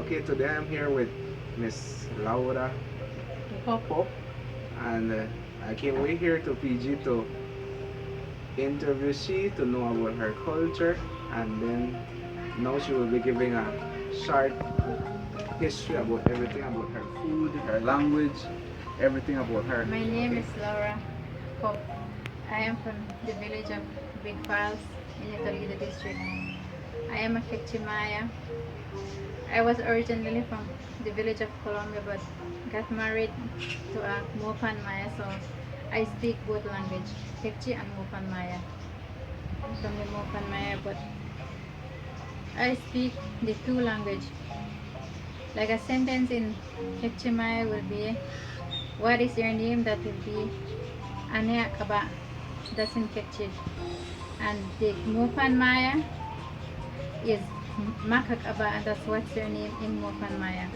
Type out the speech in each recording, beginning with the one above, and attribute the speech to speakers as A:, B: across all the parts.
A: Okay, today I'm here with Miss Laura Popo, and I came way here to PG to interview she to know about her culture, and then now she will be giving a short history about everything about her food, her language, everything about her.
B: My name
A: Okay.
B: is Laura Pop. I am from the village of Big Falls in the Toledo district. I am a Kekchi Maya. I was originally from the village of Colombia but got married to a Mopan Maya, so I speak both language, Kekchi and Mopan Maya. I'm from the Mopan Maya, but I speak the two language. Like a sentence in Kekchi Maya will be, what is your name? That will be Ane Kaba. That's in Kekchi. And the Mopan Maya is Makakaba, and that's what's your name in Mopan Maya.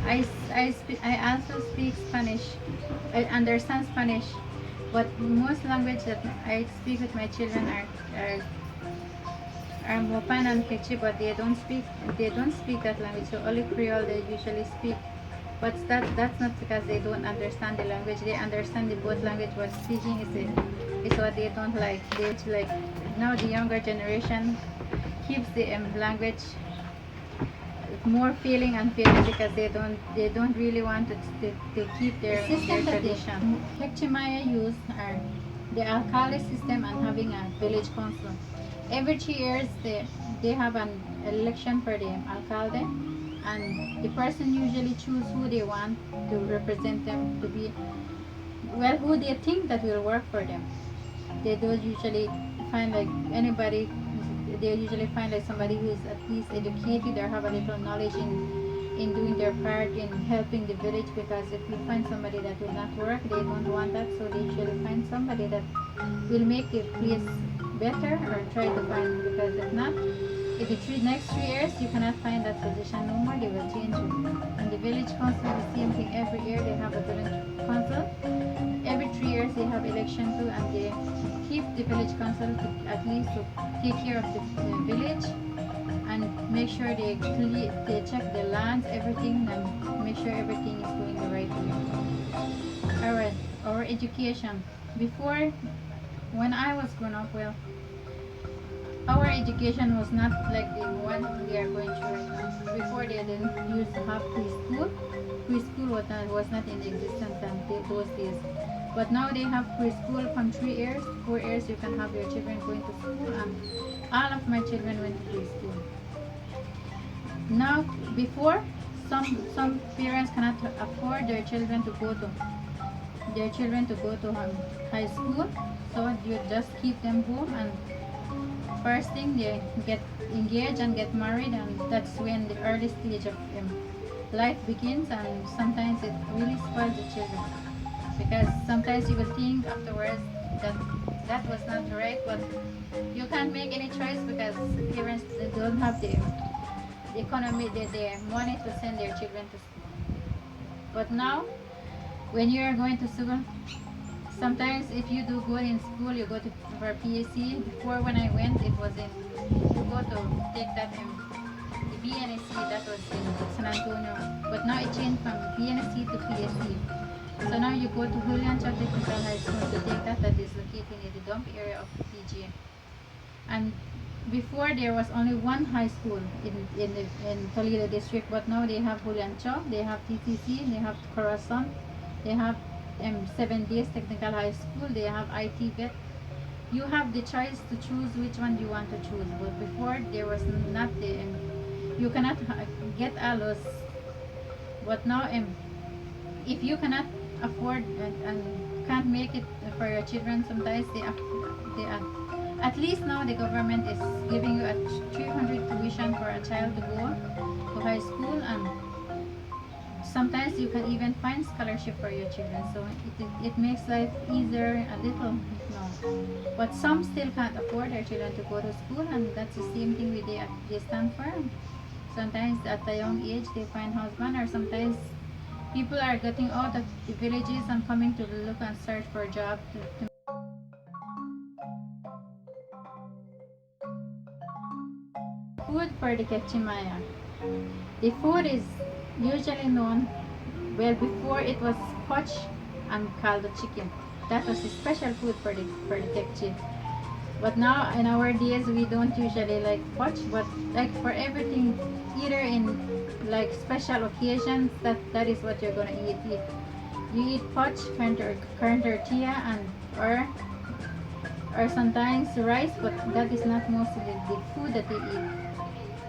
B: I also speak Spanish. I understand Spanish, but most language that I speak with my children are Mopan and Kekchi, but they don't speak that language. So only Creole they usually speak. But that's not because they don't understand the language. They understand the both language, but speaking is what they don't like. They like now the younger generation keeps the language more feeling and feeling because they don't really want to keep their tradition. Kekchimaya use are the alcalde system and having a village council. Every 3 years they have an election for the alcalde, and the person usually choose who they want to represent them to be, well, who they think that will work for them. They don't usually find like anybody. They usually find like somebody who is at least educated or have a little knowledge in doing their part in helping the village, because if you find somebody that will not work, they don't want that, so they usually find somebody that will make the place better or try to find, because if not, if the next 3 years you cannot find that position no more, they will change you. And the village council, the same thing. Every year they have a village council. Every 3 years they have election too, and they keep the village council to at least to take care of the village and make sure they check the lands, everything, and make sure everything is going the right way. Alright, our education. Before, when I was grown up, well, our education was not like the one we are going through right now. Before they didn't used to have preschool. Preschool was not in existence those days. But now they have preschool from 3 years, 4 years you can have your children going to school, and all of my children went to preschool. Now before, some parents cannot afford their children to go to high school, so you just keep them home, and first thing they get engaged and get married, and that's when the early stage of life begins, and sometimes it really spoils the children, because sometimes you will think afterwards that that was not right, but you can't make any choice because parents they don't have the economy, the money to send their children to school. But now, when you are going to school, sometimes if you do good in school, you go to for PAC. Before when I went, it was in you go to take that the BNSC, that was in San Antonio. But now it changed from BNSC to PAC. So now you go to Julian Cho Technical High School to take that is located in the dump area of PG. And before there was only one high school in Toledo district, but now they have Julian Cho, they have TTC, they have Corazon, they have 7 days technical high school, they have IT vet. You have the choice to choose which one you want to choose, but before there was not you cannot get all those. But now if you cannot afford and can't make it for your children, sometimes they at least now the government is giving you a 300 tuition for a child to go to high school, and sometimes you can even find scholarship for your children, so it makes life easier a little, but some still can't afford their children to go to school, and that's the same thing with they stand firm. Sometimes at a young age they find husband, or sometimes people are getting out of the villages and coming to look and search for a job to food for the Kekchi Maya. The food is usually known, well, before it was poached and called chicken. That was a special food for the Kekchi. But now in our days we don't usually like poach, but like for everything, either in like special occasions, that is what you're gonna eat. You eat poach, corn tortilla, and or sometimes rice, but that is not mostly the food that they eat.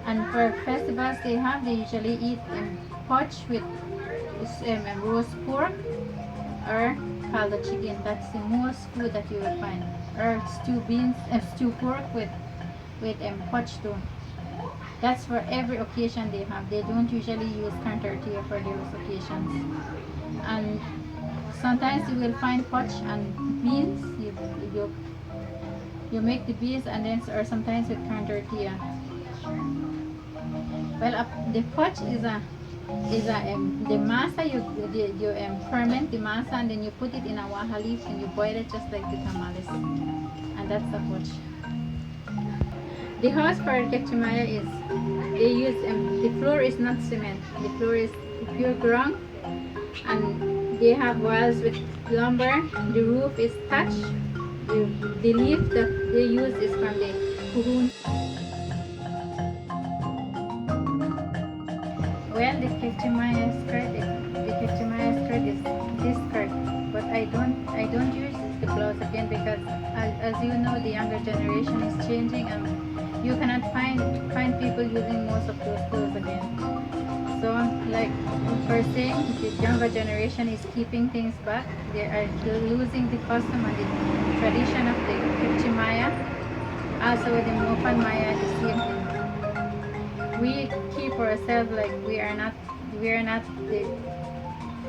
B: And for festivals they usually eat poach with roast pork or caldo chicken. That's the most food that you will find. Or stew pork with poach too. That's for every occasion they have. They don't usually use corn tortilla for those occasions. And sometimes you will find poach and beans. You you make the beans and then or sometimes with corn tortilla. Well, the poach is the masa you ferment the masa and then you put it in a waha leaf and you boil it just like the tamales, and that's the poach. The house for Kekchi Maya is they use the floor is not cement. The floor is pure ground, and they have walls with lumber. The roof is thatched. The leaf that they use is from the puhun. Well, the Kekchi Maya skirt is this skirt, but I don't use the blouse again because as you know the younger generation is changing and you cannot find people using most of those clothes again. So like for saying the younger generation is keeping things back, they are losing the custom and the tradition of the Kekchi Maya. Also the Mopan Maya, the same thing. We keep ourselves like we are not the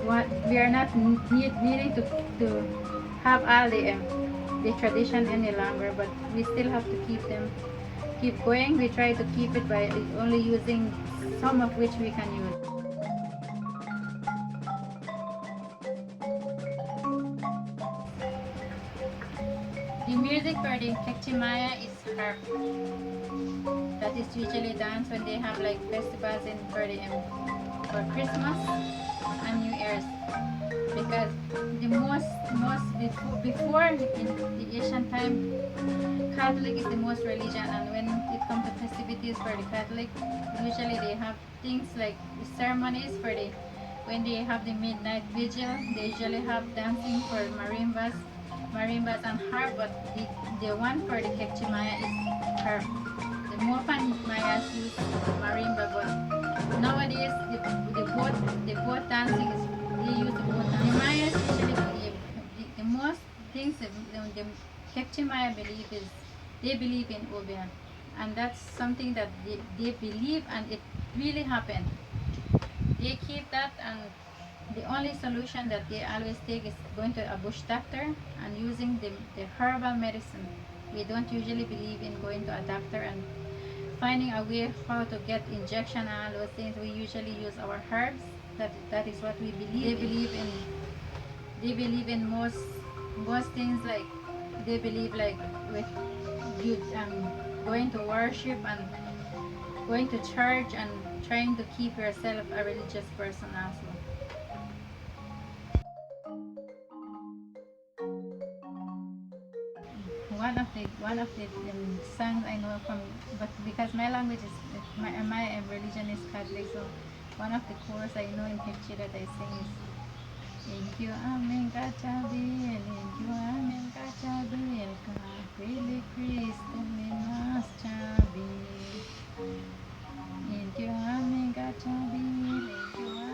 B: what we are not needing to have all the tradition any longer, but we still have to keep going. We try to keep it by only using some of which we can use. The music for the Kekchi Maya is harp. That is usually danced when they have like festivals in for Christmas and New Year's, because the most before in the Asian time, Catholic is the most religion, and when it comes to festivities for the Catholic, usually they have things like the ceremonies for the when they have the midnight vigil. They usually have dancing for marimbas and harp, but the one for the Kekchi Maya is harp. The Mopan Mayas use marimba, but nowadays the boat dancing is they use the boat dancing. The Mayas usually believe the most things the Kekchi Maya believe is they believe in Obia, and that's something that they believe and it really happened. They keep that, and the only solution that they always take is going to a bush doctor and using the herbal medicine. We don't usually believe in going to a doctor and finding a way how to get injection and all those things. We usually use our herbs. That is what we believe. They believe in most things, like they believe like with you going to worship and going to church and trying to keep yourself a religious person also. One of the songs I know from, but because my language is my religion is Catholic, so one of the chorus I know in Kekchi that I sing is Thank you, Amen, Kachabil, thank you, Amen, Kachabil, Kakwili Kristo Minas Chabil. Thank you, Amen, Kachabil, thank you,